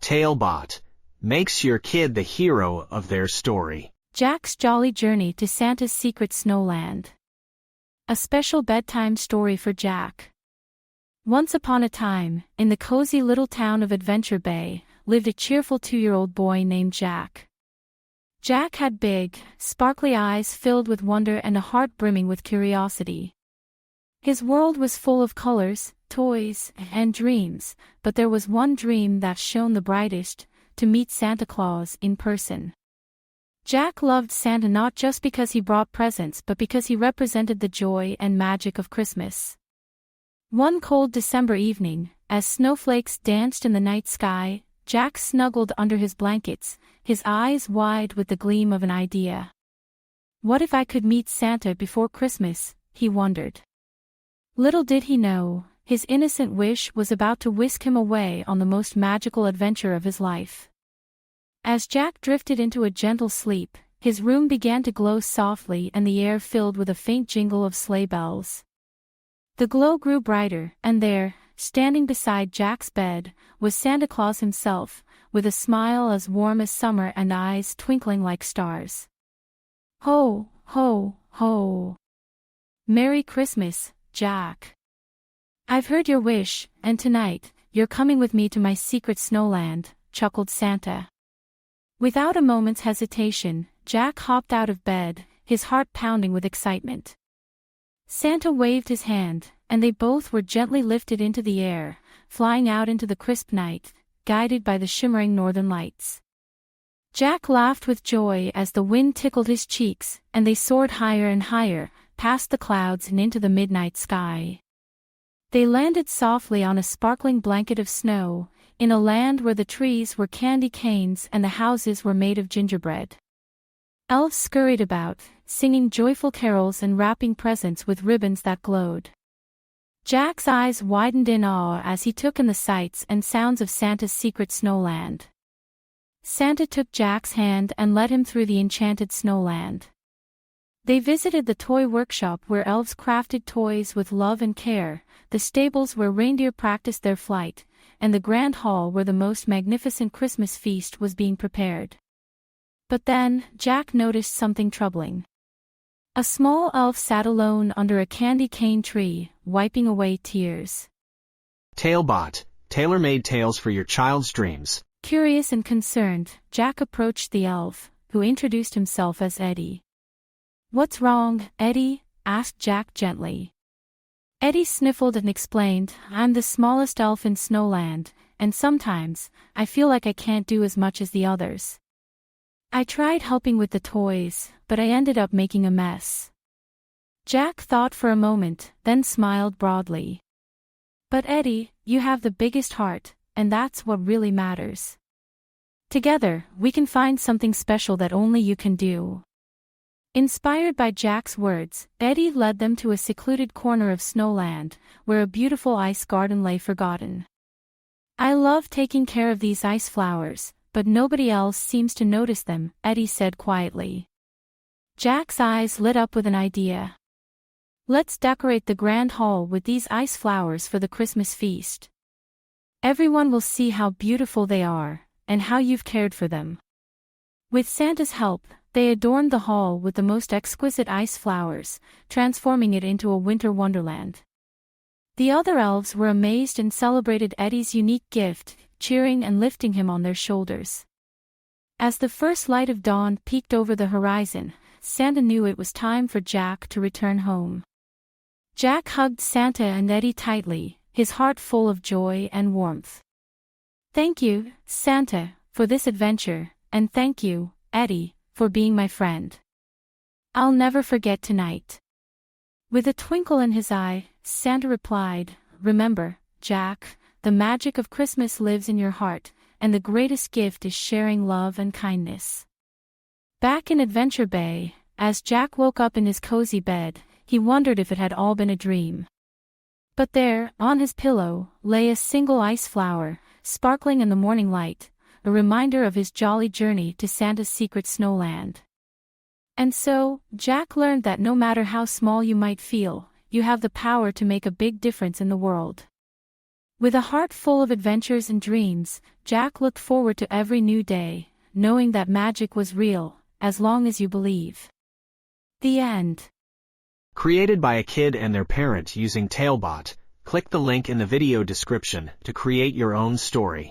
Talebot makes your kid the hero of their story. Jack's Jolly Journey to Santa's Secret Snowland. A special bedtime story for Jack. Once upon a time, in the cozy little town of Adventure Bay, lived a cheerful 2-year-old boy named Jack. Jack had big, sparkly eyes filled with wonder and a heart brimming with curiosity. His world was full of colors, toys, and dreams, but there was one dream that shone the brightest: to meet Santa Claus in person. Jack loved Santa not just because he brought presents but because he represented the joy and magic of Christmas. One cold December evening, as snowflakes danced in the night sky, Jack snuggled under his blankets, his eyes wide with the gleam of an idea. What if I could meet Santa before Christmas, he wondered. Little did he know, his innocent wish was about to whisk him away on the most magical adventure of his life. As Jack drifted into a gentle sleep, his room began to glow softly and the air filled with a faint jingle of sleigh bells. The glow grew brighter, and there, standing beside Jack's bed, was Santa Claus himself, with a smile as warm as summer and eyes twinkling like stars. Ho, ho, ho! Merry Christmas, Jack. I've heard your wish, and tonight, you're coming with me to my secret snowland, chuckled Santa. Without a moment's hesitation, Jack hopped out of bed, his heart pounding with excitement. Santa waved his hand, and they both were gently lifted into the air, flying out into the crisp night, guided by the shimmering northern lights. Jack laughed with joy as the wind tickled his cheeks, and they soared higher and higher, past the clouds and into the midnight sky. They landed softly on a sparkling blanket of snow, in a land where the trees were candy canes and the houses were made of gingerbread. Elves scurried about, singing joyful carols and wrapping presents with ribbons that glowed. Jack's eyes widened in awe as he took in the sights and sounds of Santa's secret snowland. Santa took Jack's hand and led him through the enchanted snowland. They visited the toy workshop where elves crafted toys with love and care, the stables where reindeer practiced their flight, and the grand hall where the most magnificent Christmas feast was being prepared. But then, Jack noticed something troubling. A small elf sat alone under a candy cane tree, wiping away tears. Talebot, tailor-made tales for your child's dreams. Curious and concerned, Jack approached the elf, who introduced himself as Eddy. What's wrong, Eddy? Asked Jack gently. Eddy sniffled and explained, I'm the smallest elf in Snowland, and sometimes, I feel like I can't do as much as the others. I tried helping with the toys, but I ended up making a mess. Jack thought for a moment, then smiled broadly. But Eddy, you have the biggest heart, and that's what really matters. Together, we can find something special that only you can do. Inspired by Jack's words, Eddy led them to a secluded corner of Snowland, where a beautiful ice garden lay forgotten. I love taking care of these ice flowers, but nobody else seems to notice them, Eddy said quietly. Jack's eyes lit up with an idea. Let's decorate the grand hall with these ice flowers for the Christmas feast. Everyone will see how beautiful they are, and how you've cared for them. With Santa's help, they adorned the hall with the most exquisite ice flowers, transforming it into a winter wonderland. The other elves were amazed and celebrated Eddy's unique gift, cheering and lifting him on their shoulders. As the first light of dawn peeked over the horizon, Santa knew it was time for Jack to return home. Jack hugged Santa and Eddy tightly, his heart full of joy and warmth. Thank you, Santa, for this adventure, and thank you, Eddy, for being my friend. I'll never forget tonight. With a twinkle in his eye, Santa replied, Remember, Jack, the magic of Christmas lives in your heart, and the greatest gift is sharing love and kindness. Back in Adventure Bay, as Jack woke up in his cozy bed, he wondered if it had all been a dream. But there, on his pillow, lay a single ice flower, sparkling in the morning light, a reminder of his jolly journey to Santa's secret snowland. And so, Jack learned that no matter how small you might feel, you have the power to make a big difference in the world. With a heart full of adventures and dreams, Jack looked forward to every new day, knowing that magic was real, as long as you believe. The end. Created by a kid and their parent using Talebot, click the link in the video description to create your own story.